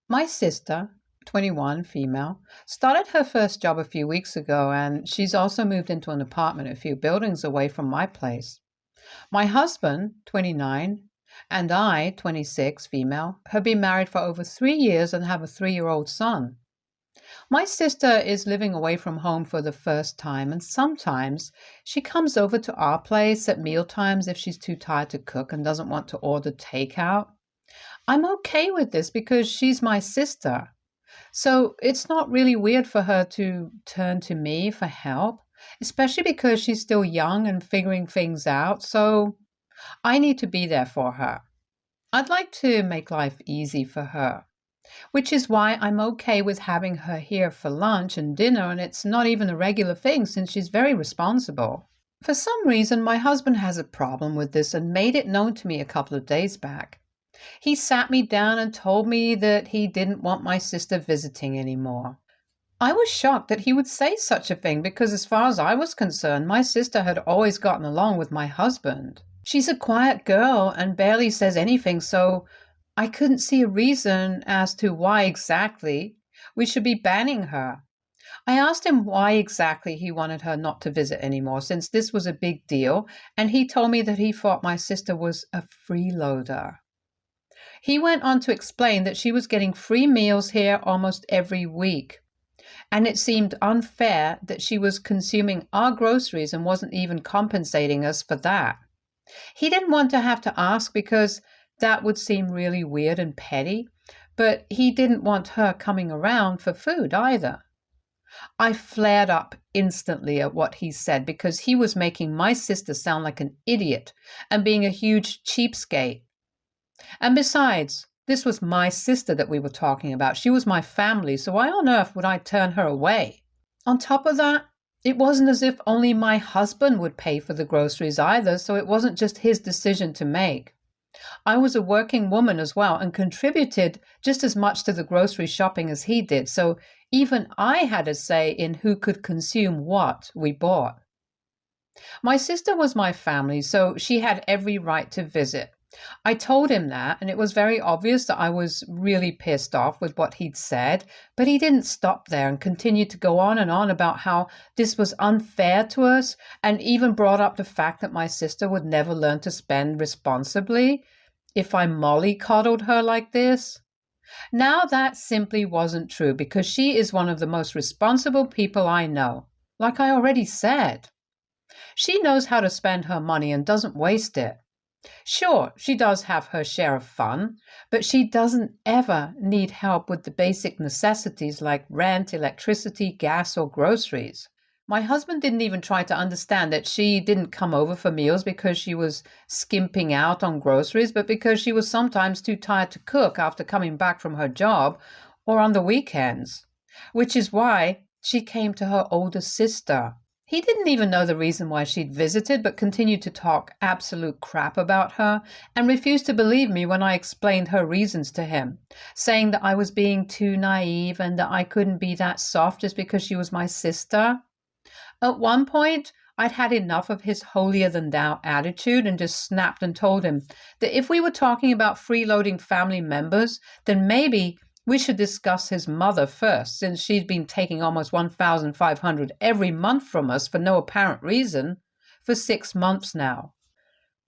My sister, 21, female, started her first job a few weeks ago, and she's also moved into an apartment a few buildings away from my place. My husband, 29, and I, 26, female, have been married for over 3 years and have a 3-year-old son. My sister is living away from home for the first time, and sometimes she comes over to our place at mealtimes if she's too tired to cook and doesn't want to order takeout. I'm okay with this because she's my sister. So it's not really weird for her to turn to me for help, especially because she's still young and figuring things out. So I need to be there for her. I'd like to make life easy for her, which is why I'm okay with having her here for lunch and dinner, and it's not even a regular thing since she's very responsible. For some reason, my husband has a problem with this and made it known to me a couple of days back. He sat me down and told me that he didn't want my sister visiting anymore. I was shocked that he would say such a thing because, as far as I was concerned, my sister had always gotten along with my husband. She's a quiet girl and barely says anything, so I couldn't see a reason as to why exactly we should be banning her. I asked him why exactly he wanted her not to visit anymore, since this was a big deal, and he told me that he thought my sister was a freeloader. He went on to explain that she was getting free meals here almost every week, and it seemed unfair that she was consuming our groceries and wasn't even compensating us for that. He didn't want to have to ask because that would seem really weird and petty, but he didn't want her coming around for food either. I flared up instantly at what he said because he was making my sister sound like an idiot and being a huge cheapskate. And besides, this was my sister that we were talking about. She was my family, so why on earth would I turn her away? On top of that, it wasn't as if only my husband would pay for the groceries either, so it wasn't just his decision to make. I was a working woman as well and contributed just as much to the grocery shopping as he did, so even I had a say in who could consume what we bought. My sister was my family, so she had every right to visit. I told him that, and it was very obvious that I was really pissed off with what he'd said, but he didn't stop there and continued to go on and on about how this was unfair to us, and even brought up the fact that my sister would never learn to spend responsibly if I mollycoddled her like this. Now that simply wasn't true because she is one of the most responsible people I know, like I already said. She knows how to spend her money and doesn't waste it. Sure, she does have her share of fun, but she doesn't ever need help with the basic necessities like rent, electricity, gas, or groceries. My husband didn't even try to understand that she didn't come over for meals because she was skimping out on groceries, but because she was sometimes too tired to cook after coming back from her job or on the weekends, which is why she came to her older sister. He didn't even know the reason why she'd visited, but continued to talk absolute crap about her and refused to believe me when I explained her reasons to him, saying that I was being too naive and that I couldn't be that soft just because she was my sister. At one point, I'd had enough of his holier-than-thou attitude and just snapped and told him that if we were talking about freeloading family members, then maybe we should discuss his mother first, since she's been taking almost $1,500 every month from us for no apparent reason for 6 months now.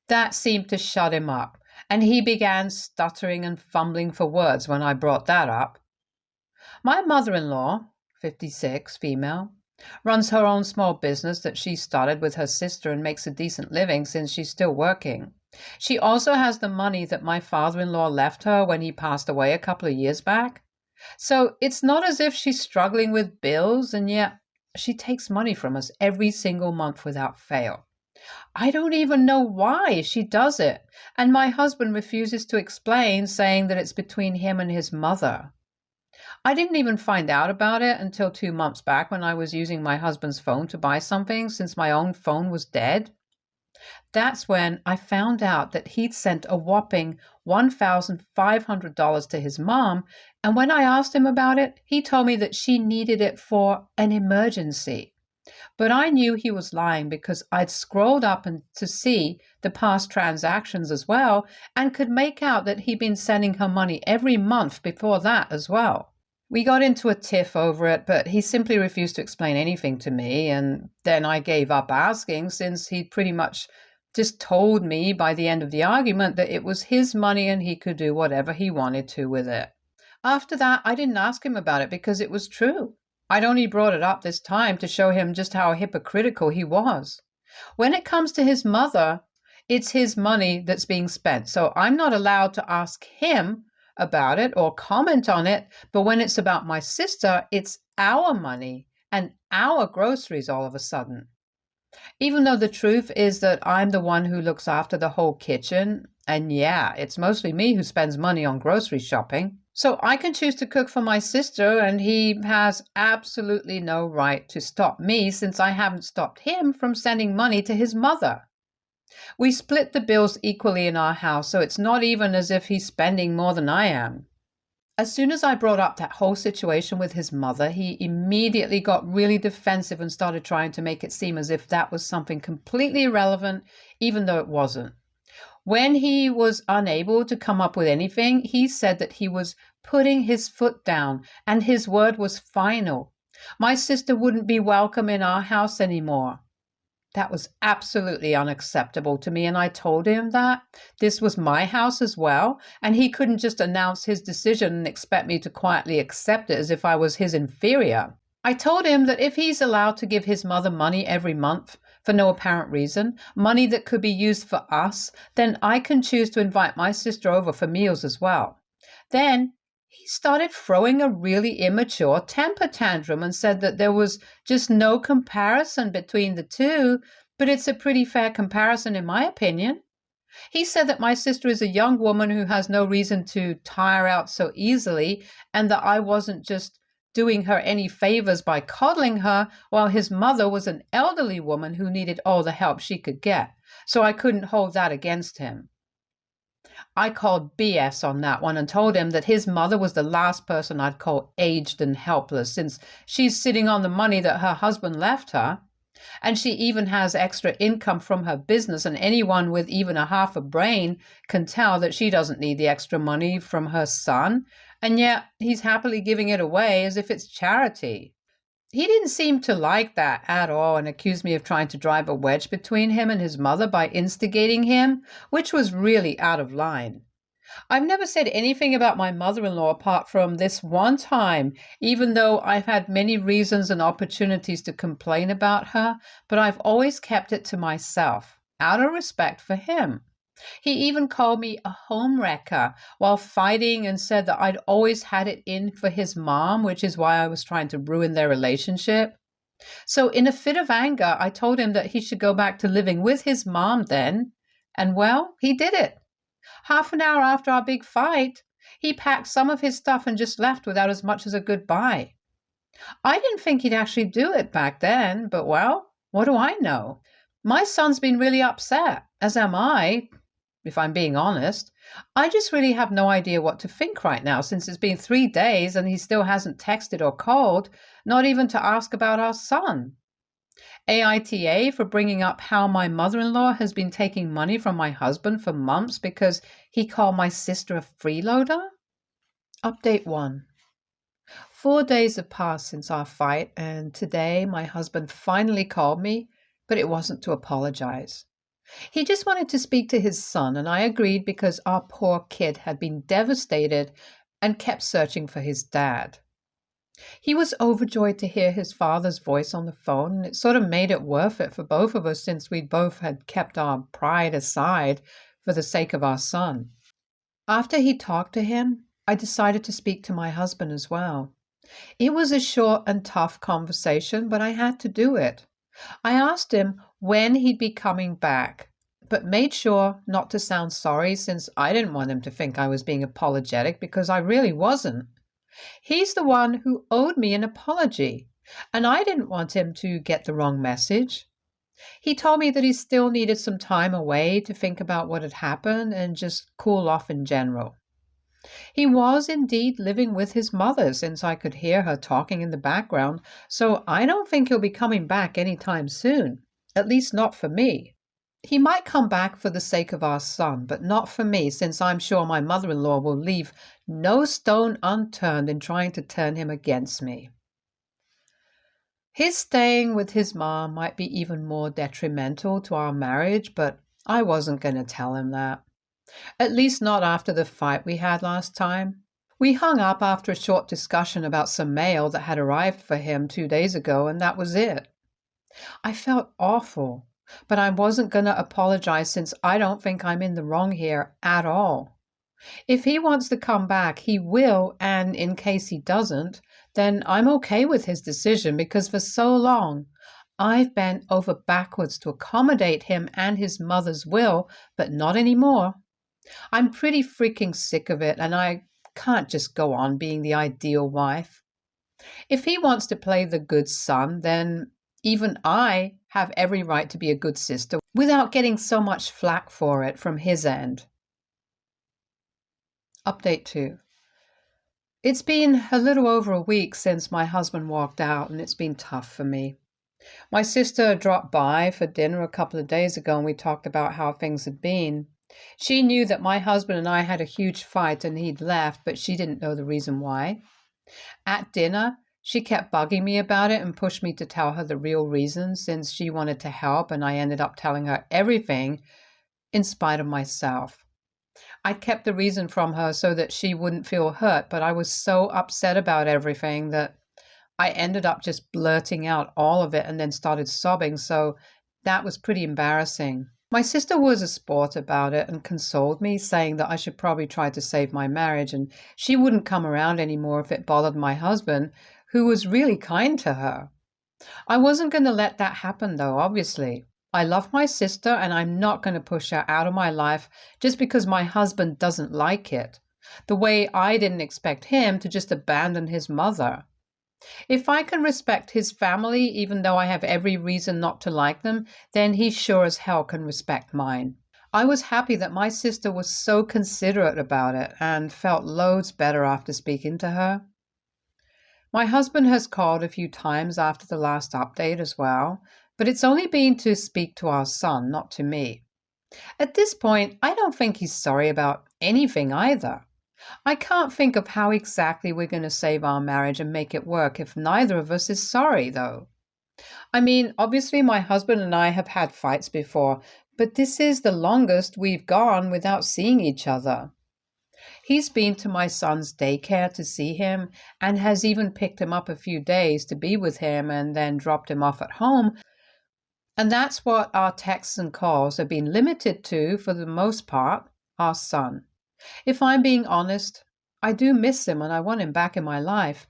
That seemed to shut him up, and he began stuttering and fumbling for words when I brought that up. My mother-in-law, 56, female, runs her own small business that she started with her sister and makes a decent living since she's still working. She also has the money that my father-in-law left her when he passed away a couple of years back. So it's not as if she's struggling with bills, and yet she takes money from us every single month without fail. I don't even know why she does it, and my husband refuses to explain, saying that it's between him and his mother. I didn't even find out about it until 2 months back when I was using my husband's phone to buy something since my own phone was dead. That's when I found out that he'd sent a whopping $1,500 to his mom, and when I asked him about it, he told me that she needed it for an emergency. But I knew he was lying because I'd scrolled up and to see the past transactions as well and could make out that he'd been sending her money every month before that as well. We got into a tiff over it, but he simply refused to explain anything to me, and then I gave up asking since he'd pretty much just told me by the end of the argument that it was his money and he could do whatever he wanted to with it. After that, I didn't ask him about it because it was true. I'd only brought it up this time to show him just how hypocritical he was. When it comes to his mother, it's his money that's being spent, so I'm not allowed to ask him about it or comment on it. But when it's about my sister, it's our money and our groceries all of a sudden. Even though the truth is that I'm the one who looks after the whole kitchen, and yeah, it's mostly me who spends money on grocery shopping. So I can choose to cook for my sister, and he has absolutely no right to stop me since I haven't stopped him from sending money to his mother. We split the bills equally in our house, so it's not even as if he's spending more than I am. As soon as I brought up that whole situation with his mother, he immediately got really defensive and started trying to make it seem as if that was something completely irrelevant, even though it wasn't. When he was unable to come up with anything, he said that he was putting his foot down and his word was final. My sister wouldn't be welcome in our house anymore. That was absolutely unacceptable to me, and I told him that this was my house as well, and he couldn't just announce his decision and expect me to quietly accept it as if I was his inferior. I told him that if he's allowed to give his mother money every month for no apparent reason, money that could be used for us, then I can choose to invite my sister over for meals as well. Then he started throwing a really immature temper tantrum and said that there was just no comparison between the two, but it's a pretty fair comparison in my opinion. He said that my sister is a young woman who has no reason to tire out so easily, and that I wasn't just doing her any favors by coddling her, while his mother was an elderly woman who needed all the help she could get, so I couldn't hold that against him. I called BS on that one and told him that his mother was the last person I'd call aged and helpless, since she's sitting on the money that her husband left her, and she even has extra income from her business, and anyone with even a half a brain can tell that she doesn't need the extra money from her son, and yet he's happily giving it away as if it's charity. He didn't seem to like that at all and accused me of trying to drive a wedge between him and his mother by instigating him, which was really out of line. I've never said anything about my mother-in-law apart from this one time, even though I've had many reasons and opportunities to complain about her, but I've always kept it to myself, out of respect for him. He even called me a homewrecker while fighting and said that I'd always had it in for his mom, which is why I was trying to ruin their relationship. So in a fit of anger, I told him that he should go back to living with his mom then, and well, he did it. Half an hour after our big fight, he packed some of his stuff and just left without as much as a goodbye. I didn't think he'd actually do it back then, but well, what do I know? My son's been really upset, as am I, if I'm being honest. I just really have no idea what to think right now since it's been 3 days and he still hasn't texted or called, not even to ask about our son. AITA for bringing up how my mother-in-law has been taking money from my husband for months because he called my sister a freeloader? Update 1. 4 days have passed since our fight, and today my husband finally called me, but it wasn't to apologize. He just wanted to speak to his son, and I agreed because our poor kid had been devastated and kept searching for his dad. He was overjoyed to hear his father's voice on the phone, and it sort of made it worth it for both of us since we both had kept our pride aside for the sake of our son. After he talked to him, I decided to speak to my husband as well. It was a short and tough conversation, but I had to do it. I asked him when he'd be coming back, but made sure not to sound sorry since I didn't want him to think I was being apologetic because I really wasn't. He's the one who owed me an apology, and I didn't want him to get the wrong message. He told me that he still needed some time away to think about what had happened and just cool off in general. He was indeed living with his mother, since I could hear her talking in the background, so I don't think he'll be coming back any time soon. At least not for me. He might come back for the sake of our son, but not for me, since I'm sure my mother-in-law will leave no stone unturned in trying to turn him against me. His staying with his mom might be even more detrimental to our marriage, but I wasn't going to tell him that. At least not after the fight we had last time. We hung up after a short discussion about some mail that had arrived for him 2 days ago, and that was it. I felt awful, but I wasn't going to apologize since I don't think I'm in the wrong here at all. If he wants to come back, he will, and in case he doesn't, then I'm okay with his decision because for so long I've bent over backwards to accommodate him and his mother's will, but not anymore. I'm pretty freaking sick of it, and I can't just go on being the ideal wife. If he wants to play the good son, then even I have every right to be a good sister without getting so much flack for it from his end. Update 2. It's been a little over a week since my husband walked out, and it's been tough for me. My sister dropped by for dinner a couple of days ago, and we talked about how things had been. She knew that my husband and I had a huge fight and he'd left, but she didn't know the reason why. At dinner, she kept bugging me about it and pushed me to tell her the real reason, since she wanted to help, and I ended up telling her everything in spite of myself. I kept the reason from her so that she wouldn't feel hurt, but I was so upset about everything that I ended up just blurting out all of it and then started sobbing, so that was pretty embarrassing. My sister was a sport about it and consoled me, saying that I should probably try to save my marriage and she wouldn't come around anymore if it bothered my husband, who was really kind to her. I wasn't going to let that happen, though, obviously. I love my sister and I'm not going to push her out of my life just because my husband doesn't like it, the way I didn't expect him to just abandon his mother. If I can respect his family, even though I have every reason not to like them, then he sure as hell can respect mine. I was happy that my sister was so considerate about it and felt loads better after speaking to her. My husband has called a few times after the last update as well, but it's only been to speak to our son, not to me. At this point, I don't think he's sorry about anything either. I can't think of how exactly we're going to save our marriage and make it work if neither of us is sorry, though. I mean, obviously my husband and I have had fights before, but this is the longest we've gone without seeing each other. He's been to my son's daycare to see him and has even picked him up a few days to be with him and then dropped him off at home. And that's what our texts and calls have been limited to for the most part, our son. If I'm being honest, I do miss him and I want him back in my life,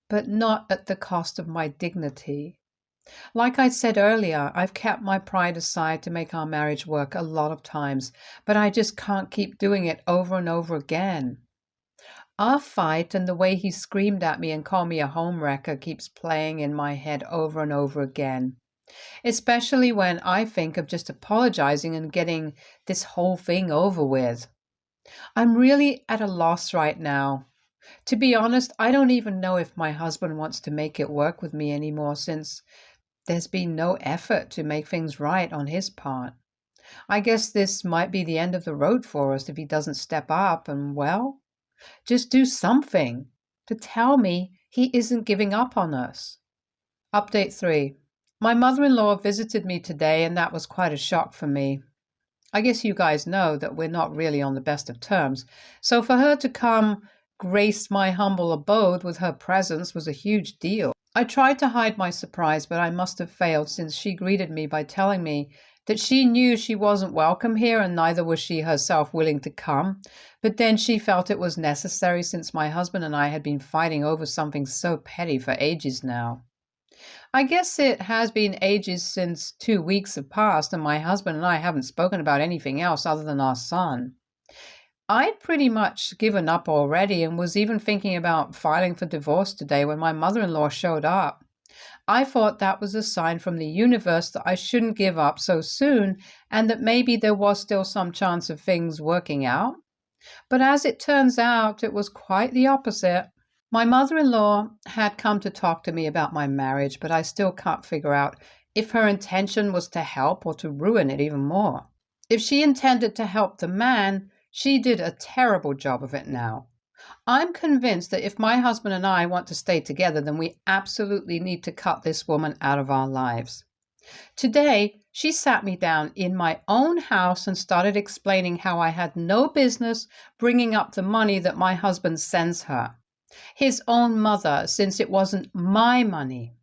but not at the cost of my dignity. Like I said earlier, I've kept my pride aside to make our marriage work a lot of times, but I just can't keep doing it over and over again. Our fight and the way he screamed at me and called me a homewrecker keeps playing in my head over and over again, especially when I think of just apologizing and getting this whole thing over with. I'm really at a loss right now. To be honest, I don't even know if my husband wants to make it work with me anymore since there's been no effort to make things right on his part. I guess this might be the end of the road for us if he doesn't step up and, well, just do something to tell me he isn't giving up on us. Update 3. My mother-in-law visited me today and that was quite a shock for me. I guess you guys know that we're not really on the best of terms, so for her to come grace my humble abode with her presence was a huge deal. I tried to hide my surprise, but I must have failed since she greeted me by telling me that she knew she wasn't welcome here and neither was she herself willing to come, but then she felt it was necessary since my husband and I had been fighting over something so petty for ages now. I guess it has been ages since 2 weeks have passed and my husband and I haven't spoken about anything else other than our son. I'd pretty much given up already and was even thinking about filing for divorce today when my mother-in-law showed up. I thought that was a sign from the universe that I shouldn't give up so soon and that maybe there was still some chance of things working out. But as it turns out, it was quite the opposite. My mother-in-law had come to talk to me about my marriage, but I still can't figure out if her intention was to help or to ruin it even more. If she intended to help the man, she did a terrible job of it now. I'm convinced that if my husband and I want to stay together, then we absolutely need to cut this woman out of our lives. Today, she sat me down in my own house and started explaining how I had no business bringing up the money that my husband sends her, his own mother, since it wasn't my money.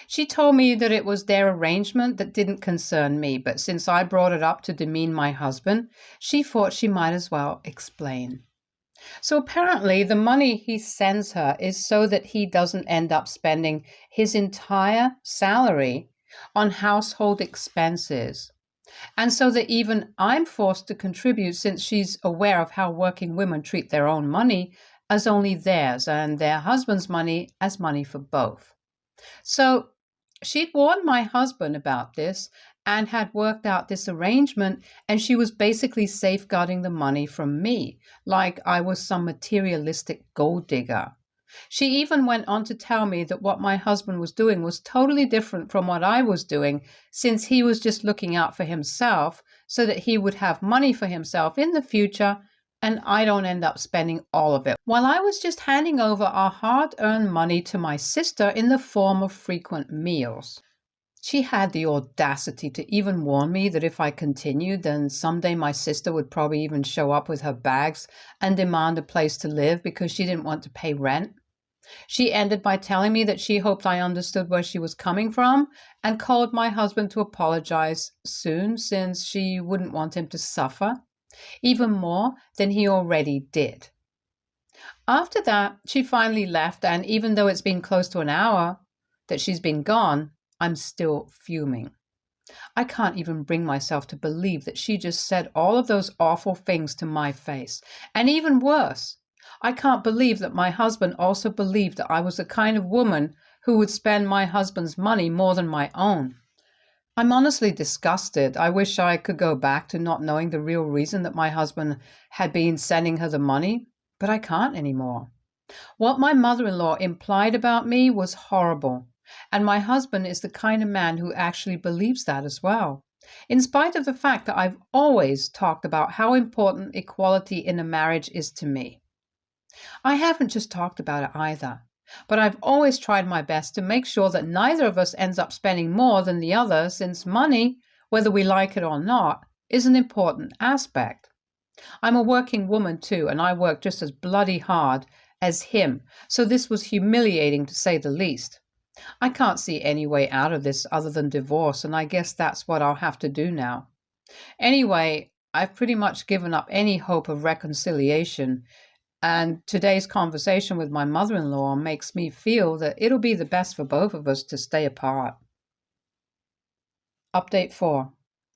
She told me that it was their arrangement that didn't concern me, but since I brought it up to demean my husband, she thought she might as well explain. So apparently the money he sends her is so that he doesn't end up spending his entire salary on household expenses. And so that even I'm forced to contribute, since she's aware of how working women treat their own money as only theirs and their husband's money as money for both. So she'd warned my husband about this and had worked out this arrangement, and she was basically safeguarding the money from me, like I was some materialistic gold digger. She even went on to tell me that what my husband was doing was totally different from what I was doing, since he was just looking out for himself so that he would have money for himself in the future and I don't end up spending all of it, while I was just handing over our hard-earned money to my sister in the form of frequent meals. She had the audacity to even warn me that if I continued, then someday my sister would probably even show up with her bags and demand a place to live because she didn't want to pay rent. She ended by telling me that she hoped I understood where she was coming from and called my husband to apologize soon, since she wouldn't want him to suffer even more than he already did. After that, she finally left, and even though it's been close to an hour that she's been gone, I'm still fuming. I can't even bring myself to believe that she just said all of those awful things to my face. And even worse, I can't believe that my husband also believed that I was the kind of woman who would spend my husband's money more than my own. I'm honestly disgusted. I wish I could go back to not knowing the real reason that my husband had been sending her the money, but I can't anymore. What my mother-in-law implied about me was horrible, and my husband is the kind of man who actually believes that as well, in spite of the fact that I've always talked about how important equality in a marriage is to me. I haven't just talked about it either, but I've always tried my best to make sure that neither of us ends up spending more than the other, since money, whether we like it or not, is an important aspect. I'm a working woman too, and I work just as bloody hard as him, so this was humiliating to say the least. I can't see any way out of this other than divorce, and I guess that's what I'll have to do now. Anyway, I've pretty much given up any hope of reconciliation, and today's conversation with my mother-in-law makes me feel that it'll be the best for both of us to stay apart. Update 4.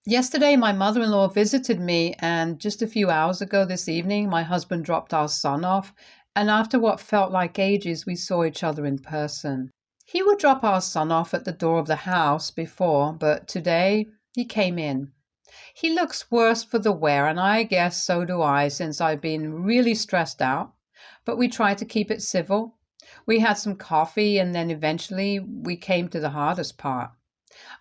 Yesterday, my mother-in-law visited me, and just a few hours ago this evening, my husband dropped our son off, and after what felt like ages, we saw each other in person. He would drop our son off at the door of the house before, but today he came in. He looks worse for the wear, and I guess so do I, since I've been really stressed out, but we tried to keep it civil. We had some coffee, and then eventually we came to the hardest part.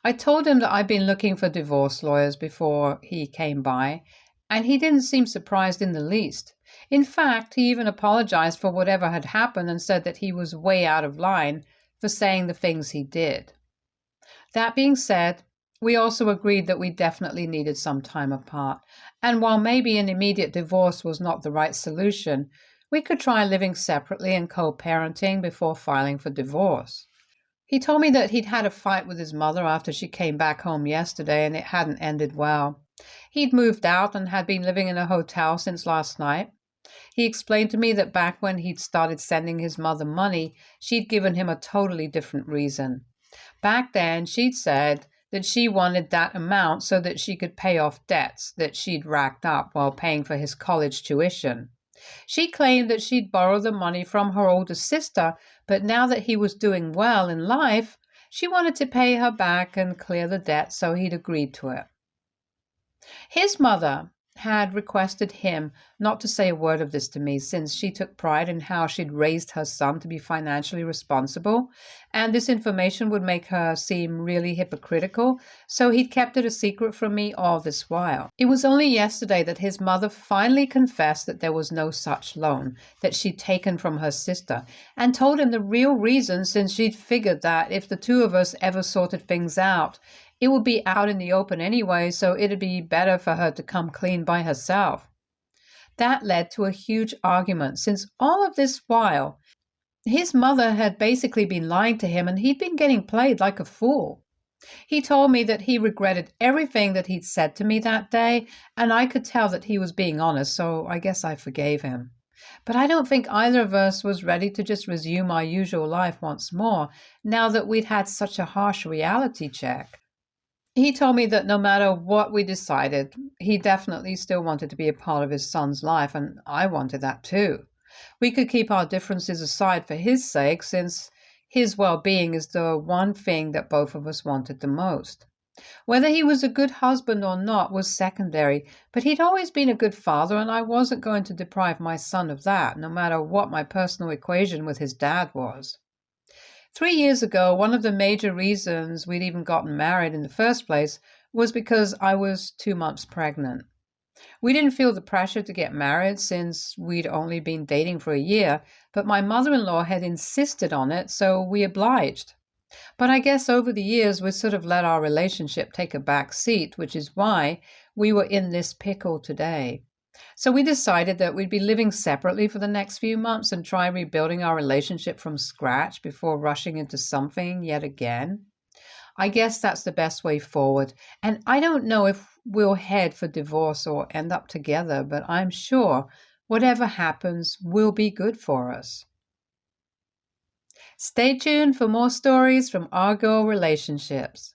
I told him that I'd been looking for divorce lawyers before he came by, and he didn't seem surprised in the least. In fact, he even apologized for whatever had happened and said that he was way out of line for saying the things he did. That being said, we also agreed that we definitely needed some time apart, and while maybe an immediate divorce was not the right solution, we could try living separately and co-parenting before filing for divorce. He told me that he'd had a fight with his mother after she came back home yesterday, and it hadn't ended well. He'd moved out and had been living in a hotel since last night. He explained to me that back when he'd started sending his mother money, she'd given him a totally different reason. Back then, she'd said that she wanted that amount so that she could pay off debts that she'd racked up while paying for his college tuition. She claimed that she'd borrowed the money from her older sister, but now that he was doing well in life, she wanted to pay her back and clear the debt, so he'd agreed to it. His mother had requested him not to say a word of this to me since she took pride in how she'd raised her son to be financially responsible, and this information would make her seem really hypocritical, so he'd kept it a secret from me all this while. It was only yesterday that his mother finally confessed that there was no such loan that she'd taken from her sister, and told him the real reason, since she'd figured that if the two of us ever sorted things out, it would be out in the open anyway, so it'd be better for her to come clean by herself. That led to a huge argument, since all of this while, his mother had basically been lying to him and he'd been getting played like a fool. He told me that he regretted everything that he'd said to me that day, and I could tell that he was being honest, so I guess I forgave him. But I don't think either of us was ready to just resume our usual life once more, now that we'd had such a harsh reality check. He told me that no matter what we decided, he definitely still wanted to be a part of his son's life, and I wanted that too. We could keep our differences aside for his sake, since his well-being is the one thing that both of us wanted the most. Whether he was a good husband or not was secondary, but he'd always been a good father, and I wasn't going to deprive my son of that, no matter what my personal equation with his dad was. 3 years ago, one of the major reasons we'd even gotten married in the first place was because I was 2 months pregnant. We didn't feel the pressure to get married since we'd only been dating for a year, but my mother-in-law had insisted on it, so we obliged. But I guess over the years we sort of let our relationship take a back seat, which is why we were in this pickle today. So we decided that we'd be living separately for the next few months and try rebuilding our relationship from scratch before rushing into something yet again. I guess that's the best way forward, and I don't know if we'll head for divorce or end up together, but I'm sure whatever happens will be good for us. Stay tuned for more stories from our girl relationships.